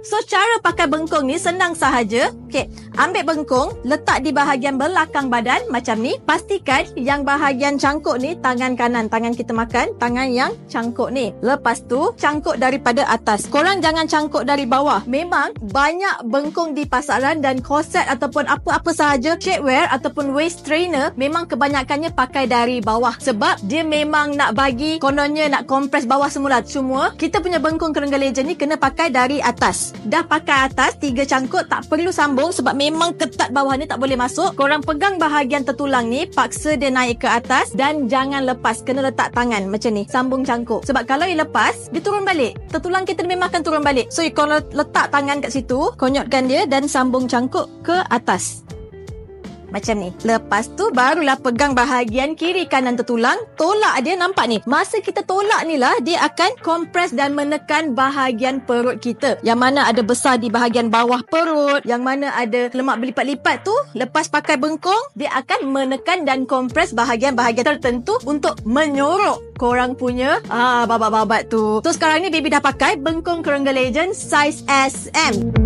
So, cara pakai bengkung ni senang sahaja. Okey, ambil bengkung, letak di bahagian belakang badan macam ni. Pastikan yang bahagian cangkuk ni tangan kanan, tangan kita makan, tangan yang cangkuk ni. Lepas tu, cangkuk daripada atas. Korang jangan cangkuk dari bawah. Memang banyak bengkung di pasaran dan korset ataupun apa-apa sahaja shapewear ataupun waist trainer memang kebanyakannya pakai dari bawah. Sebab dia memang nak bagi, kononnya nak kompres bawah semula. Cuma, kita punya bengkung Kerengga Legend ni kena pakai dari atas. Dah pakai atas, 3 cangkuk, tak perlu sambung sebab memang ketat bawah ni, tak boleh masuk. Korang pegang bahagian tertulang ni, paksa dia naik ke atas dan jangan lepas. Kena letak tangan macam ni, sambung cangkuk. Sebab kalau dia lepas, dia turun balik. Tertulang kita memang akan turun balik. So, kalau letak tangan kat situ, konyotkan dia dan sambung cangkuk ke atas. Macam ni. Lepas tu barulah pegang bahagian kiri kanan tertulang. Tolak dia, nampak ni. Masa kita tolak ni lah, dia akan kompres dan menekan bahagian perut kita. Yang mana ada besar di bahagian bawah perut, yang mana ada lemak berlipat-lipat tu, lepas pakai bengkung, dia akan menekan dan kompres bahagian-bahagian tertentu untuk menyorok korang punya babat-babat tu. So sekarang ni baby dah pakai bengkung Kerengga Legend size SM.